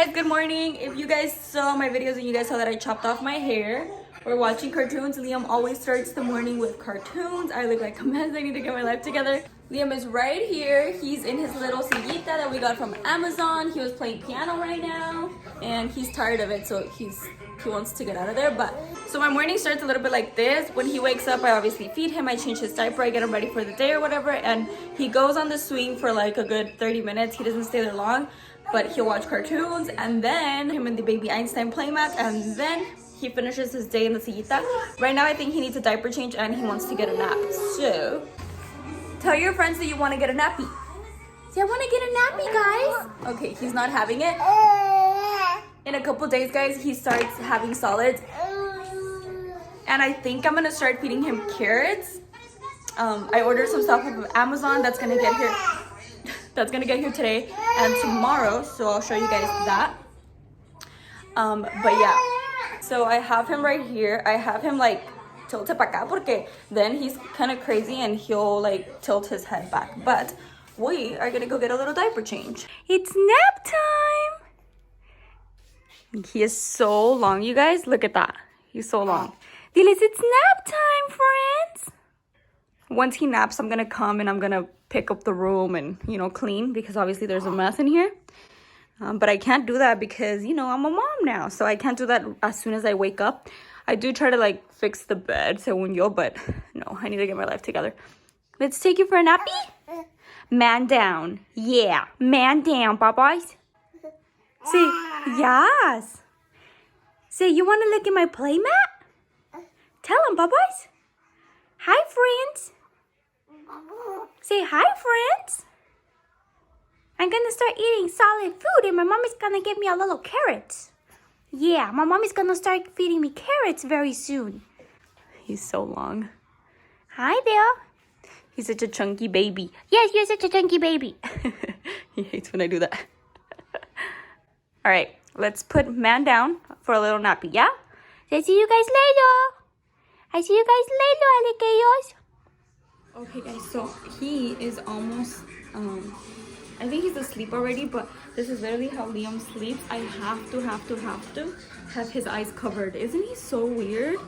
guys, good morning. If you guys saw my videos and you guys saw that I chopped off my hair, we're watching cartoons. Liam always starts the morning with cartoons. I look like a mess. I need to get my life together. Liam is right here. He's in his little sillita that we got from Amazon. He was playing piano right now and he's tired of it, so he wants to get out of there. But so my morning starts a little bit like this. When he wakes up, I obviously feed him, I change his diaper, I get him ready for the day or whatever, and he goes on the swing for like a good 30 minutes. He doesn't stay there long, but he'll watch cartoons, and then him and the baby Einstein playmat, and then he finishes his day in the sillita. Right now I think he needs a diaper change and he wants to get a nap. So tell your friends that you want to get a nappy. See, I want to get a nappy, guys. Okay, he's not having it. In a couple days, guys, he starts having solids, and I think I'm gonna start feeding him carrots. I ordered some stuff from Amazon that's gonna get here. That's gonna get here today and tomorrow, so I'll show you guys that. But yeah, so I have him right here. I have him like tilted para acá porque then he's kind of crazy and he'll like tilt his head back. But we are gonna go get a little diaper change. It's nap time. He is so long, you guys. Look at that. He's so long. Diles, it's nap time, friends. Once he naps, I'm gonna come and I'm gonna pick up the room and, you know, clean, because obviously there's a mess in here. But I can't do that because, you know, I'm a mom now, so I can't do that as soon as I wake up. I do try to like fix the bed, según yo, but no, I need to get my life together. Let's take you for a nappy. Man down. Yeah, man down, bye-byes. Say, yes. Say, you want to look at my playmat? Tell them, bye-byes. Hi, friends. Say, hi, friends. I'm going to start eating solid food, and my mom is going to give me a little carrots. Yeah, my mom is going to start feeding me carrots very soon. He's so long. Hi there. He's such a chunky baby. Yes, you're such a chunky baby. He hates when I do that. All right, let's put man down for a little nappy, yeah? So I see you guys later. I see you guys later, alligators. Okay, guys, so he is almost, I think he's asleep already, but this is literally how Liam sleeps. I have to have his eyes covered. Isn't he so weird?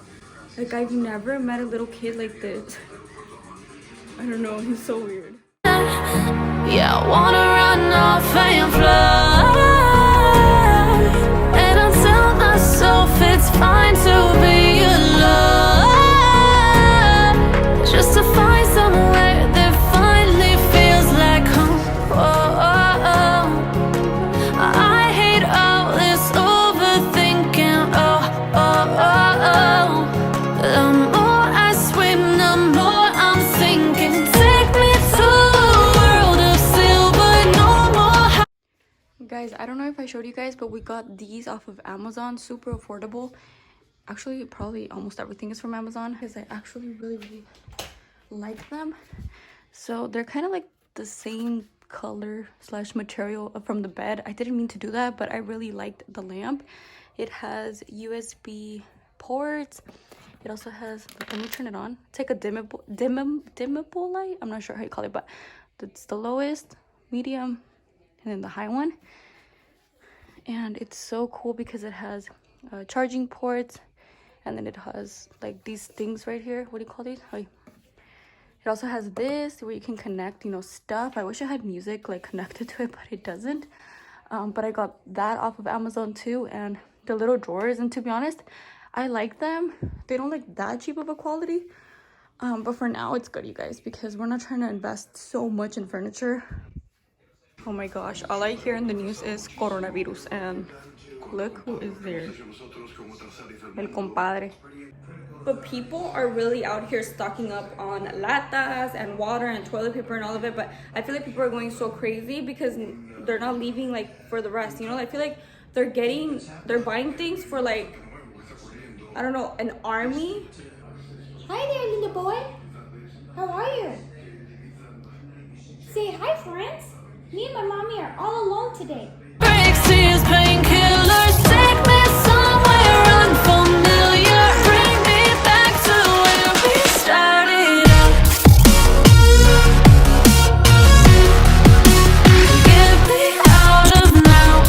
Like, I've never met a little kid like this. I don't know, he's so weird. Yeah, I wanna run off and fly. And I'll tell myself it's fine to be alone. Just to find somewhere that finally feels like home. I hate all this overthinking. The more I swim, the more I'm sinking. Take me to a world of silver, no more. Guys, I don't know if I showed you guys, but we got these off of Amazon. Super affordable. Actually, probably almost everything is from Amazon because I actually really like them. So they're kind of like the same color slash material from the bed. I didn't mean to do that, but I really liked the lamp. It has USB ports. It also has, let me turn it on. It's like a dimmable light. I'm not sure how you call it, but it's the lowest, medium, and then the high one. And it's so cool because it has charging ports, and then it has like these things right here. What do you call these? It also has this where you can connect, you know, stuff. I wish it had music like connected to it, but it doesn't. But I got that off of Amazon too, and the little drawers. And to be honest, I like them. They don't like that cheap of a quality. But for now, it's good, you guys, because we're not trying to invest so much in furniture. Oh my gosh, all I hear in the news is coronavirus, and look who is there. El compadre. But people are really out here stocking up on latas and water and toilet paper and all of it. But I feel like people are going so crazy because they're not leaving like for the rest, you know? I feel like they're buying things for like, I don't know, an army. Hi there, little boy. How are you? Say hi, friends. Me and my mommy are all alone today. Breaks his painkillers, take me somewhere unfamiliar. Bring me back to where we started out. Get me out of now.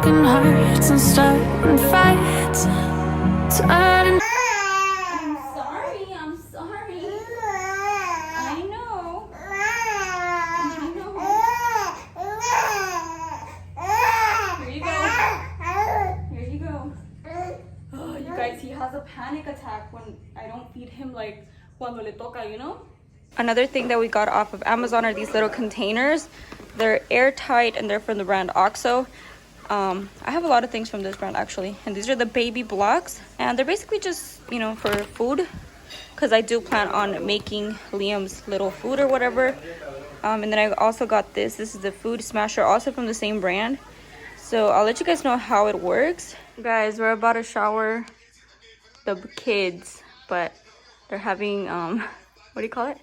broken hearts and starting fights. Turning. I'm sorry. I know. Here you go. Oh, you guys, he has a panic attack when I don't feed him like cuando le toca, you know? Another thing that we got off of Amazon are these little containers. They're airtight and they're from the brand OXO. I have a lot of things from this brand actually, and these are the baby blocks, and they're basically just, you know, for food, because I do plan on making Liam's little food or whatever. And then I also got this is the food smasher, also from the same brand, so I'll let you guys know how it works. Guys, we're about to shower the kids, but they're having what do you call it?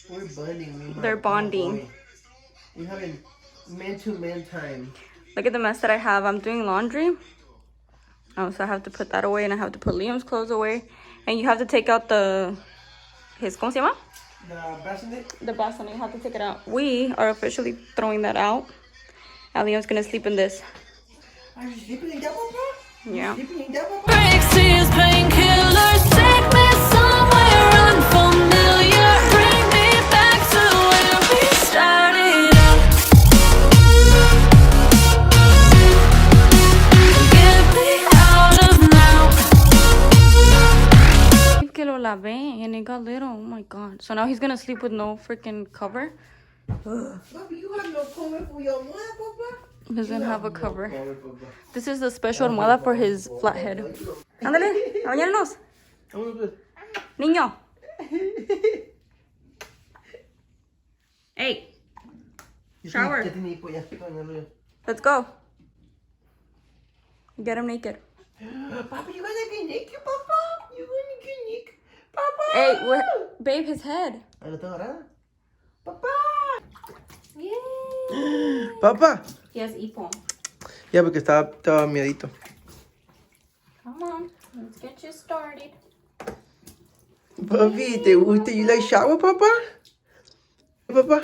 We're bonding. They're bonding. We're having man-to-man time. Look at the mess that I have. I'm doing laundry. So I have to put that away, and I have to put Liam's clothes away. And you have to take out his, ¿cómo se llama? The bassinet? The bassinet, you have to take it out. We are officially throwing that out. And Liam's gonna sleep in this. Are you sleeping in that one, bro? Yeah. Sleeping in that one? Breaks his painkillers, take me somewhere unfamiliar. Bring me back to where we started out. Get me out of now. Que lo lavé and it got little. Oh my god. So now he's gonna sleep with no freaking cover. Papi, you have no cover for your almohada, papa? He doesn't have a cover. This is the special almohada for his flat head. Ándale, a bañarnos. Niño. Hey. Shower. Let's go. Get him naked. Papa, you gonna get naked, papa? You gonna get naked? Papa! Hey, babe, his head. Papa! Yay. Papa! He has hipo. Ya, porque estaba miedito. Come on, let's get you started. Papi, ¿te gusta? You like shower, papa? Papá,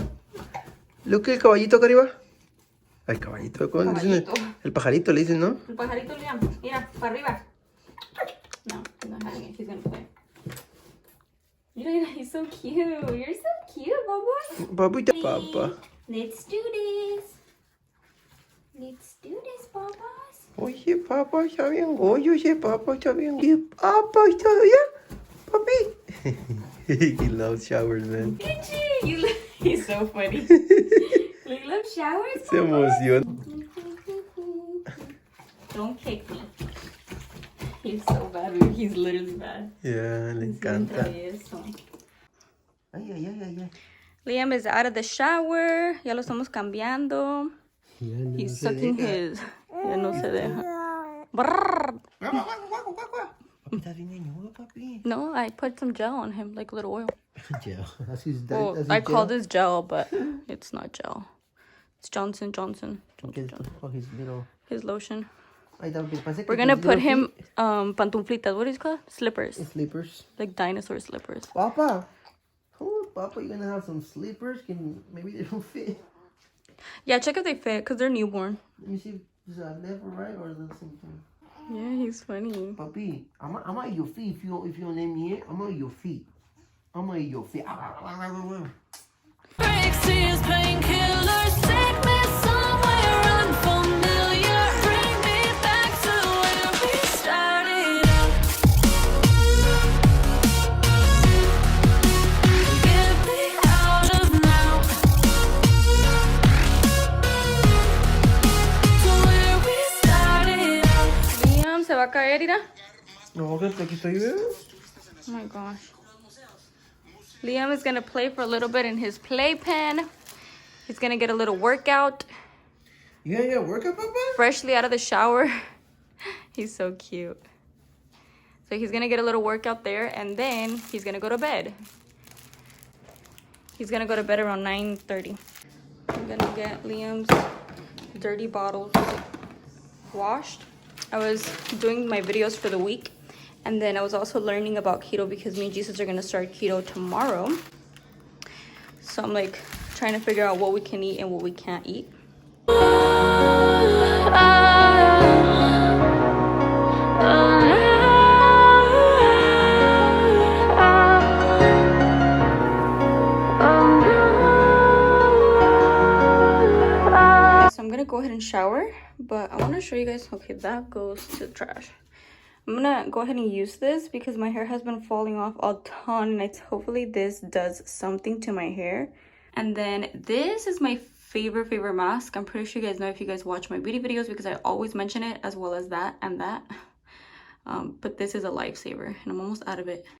look el caballito acá arriba. El caballito, ¿cómo le dicen? El pajarito le dicen, ¿no? El pajarito, Liam. Mira, para arriba. No, he's not having it. He's gonna play. Mira, he's so cute. You're so cute, Baba. Papita, papa. Let's do this. Let's do this, Babas. Oye, papá, está bien. Oye, papá, está bien. Oye, papá, está bien. Papi. He loves showers, man. He's so funny. You love showers, Se emociona. Don't kick me. He's so bad. He's literally bad. Yeah, le encanta. Ay. Liam is out of the shower. Ya lo estamos cambiando. He's sucking his. Ya no se deja. Brrr. ¿Estás bien ñudo, papi? No, I put some gel on him, like a little oil. Gel. Well, I call this gel, but it's not gel. It's Johnson. His lotion. We're gonna put him pantuflitas. What is it called? Slippers. Slippers. Like dinosaur slippers. Papa. Oh, Papa, you're gonna have some slippers. Maybe they don't fit. Yeah, check if they fit, because they're newborn. Let me see. Is that left or right or the same thing? Yeah, he's funny. Papi, I'm at your feet. If you don't name me here, I'm at your feet. Breaks his painkillers, take me somewhere unfamiliar. Bring me back to where we started out. Get me out of now. To where we started out. Liam, ¿se va a caer, Ira? No, que aquí estoy, bebé. Oh my gosh. Liam is gonna play for a little bit in his playpen. He's gonna get a little workout. You gonna get a workout, Papa? Freshly out of the shower. He's so cute. So he's gonna get a little workout there, and then he's gonna go to bed. He's gonna go to bed around 9:30. I'm gonna get Liam's dirty bottles washed. I was doing my videos for the week, and then I was also learning about keto because me and Jesus are gonna start keto tomorrow. So I'm like trying to figure out what we can eat and what we can't eat. I'm gonna go ahead and shower, but I want to show you guys. Okay, that goes to the trash. I'm gonna go ahead and use this because my hair has been falling off a ton, and hopefully this does something to my hair. And then this is my favorite mask. I'm pretty sure you guys know if you guys watch my beauty videos because I always mention it, as well as that and that. But this is a lifesaver, and I'm almost out of it.